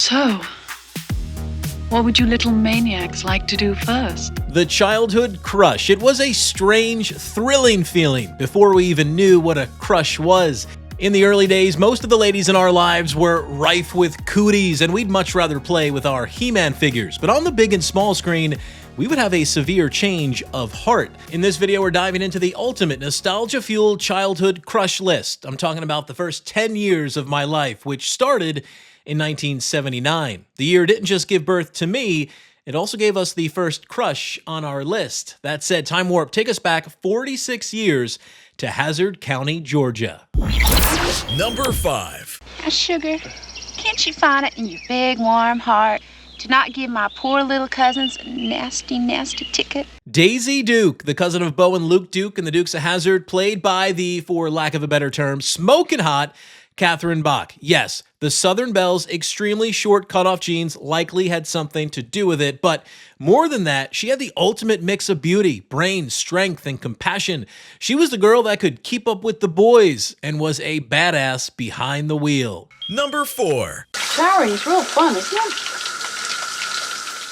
So, what would you little maniacs like to do first? The childhood crush. It was a strange, thrilling feeling before we even knew what a crush was. In the early days, most of the ladies in our lives were rife with cooties, and we'd much rather play with our He-Man figures. But on the big and small screen, we would have a severe change of heart. In this video, we're diving into the ultimate nostalgia-fueled childhood crush list. I'm talking about the first 10 years of my life, which started in 1979. The year didn't just give birth to me, it also gave us the first crush on our list. That said, Time Warp, take us back 46 years to Hazzard County, Georgia. Number 5. Now, sugar, can't you find it in your big, warm heart to not give my poor little cousins a nasty, nasty ticket? Daisy Duke, the cousin of Bo and Luke Duke in the Dukes of Hazzard, played by the, for lack of a better term, smoking hot Catherine Bach. Yes, the Southern Belle's extremely short cutoff jeans likely had something to do with it, but more than that, she had the ultimate mix of beauty, brain, strength, and compassion. She was the girl that could keep up with the boys and was a badass behind the wheel. Number 4. Showering is real fun, isn't it?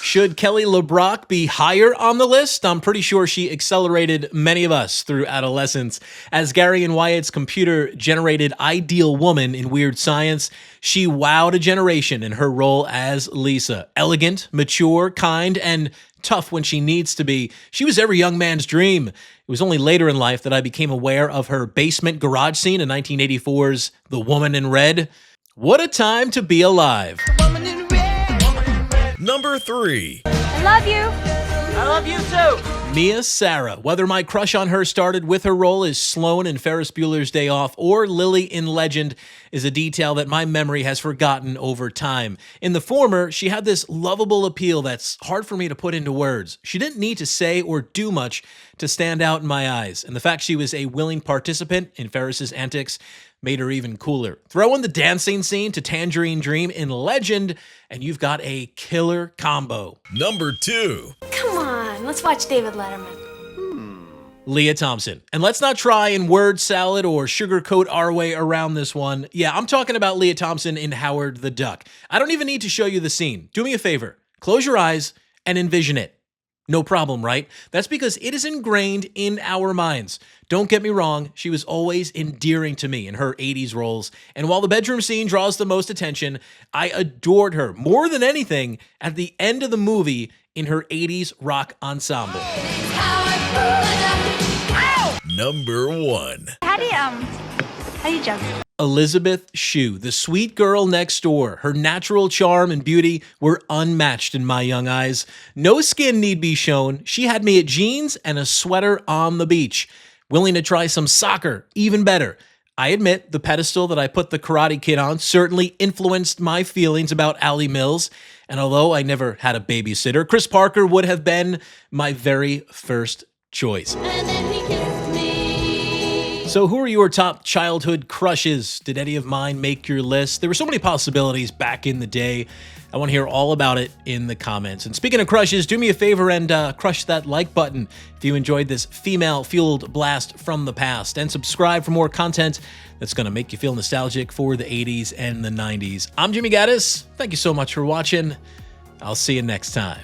Should Kelly LeBrock be higher on the list? I'm pretty sure she accelerated many of us through adolescence. As Gary and Wyatt's computer-generated ideal woman in Weird Science, she wowed a generation in her role as Lisa. Elegant, mature, kind, and tough when she needs to be. She was every young man's dream. It was only later in life that I became aware of her basement garage scene in 1984's The Woman in Red. What a time to be alive. Number 3. I love you. I love you too. Sara. Whether my crush on her started with her role as Sloane in Ferris Bueller's Day Off or Lily in Legend is a detail that my memory has forgotten over time. In the former, she had this lovable appeal that's hard for me to put into words. She didn't need to say or do much to stand out in my eyes, and the fact she was a willing participant in Ferris's antics made her even cooler. Throw in the dancing scene to Tangerine Dream in Legend, and you've got a killer combo. Number 2. Come on, let's watch David Letterman. Lea Thompson. And let's not try and word salad or sugarcoat our way around this one. Yeah, I'm talking about Lea Thompson in Howard the Duck. I don't even need to show you the scene. Do me a favor. Close your eyes and envision it. No problem, right? That's because it is ingrained in our minds. Don't get me wrong, she was always endearing to me in her 80s roles, and while the bedroom scene draws the most attention, I adored her more than anything at the end of the movie in her 80s rock ensemble. Number 1. How do you jump? Elisabeth Shue, the sweet girl next door. Her natural charm and beauty were unmatched in my young eyes. No skin need be shown. She had me at jeans and a sweater on the beach. Willing to try some soccer, even better. I admit the pedestal that I put the Karate Kid on certainly influenced my feelings about Allie Mills. And although I never had a babysitter, Chris Parker would have been my very first choice. So who are your top childhood crushes? Did any of mine make your list? There were so many possibilities back in the day. I want to hear all about it in the comments. And speaking of crushes, do me a favor and crush that like button if you enjoyed this female-fueled blast from the past. And subscribe for more content that's going to make you feel nostalgic for the 80s and the 90s. I'm Jimmy Gaddis. Thank you so much for watching. I'll see you next time.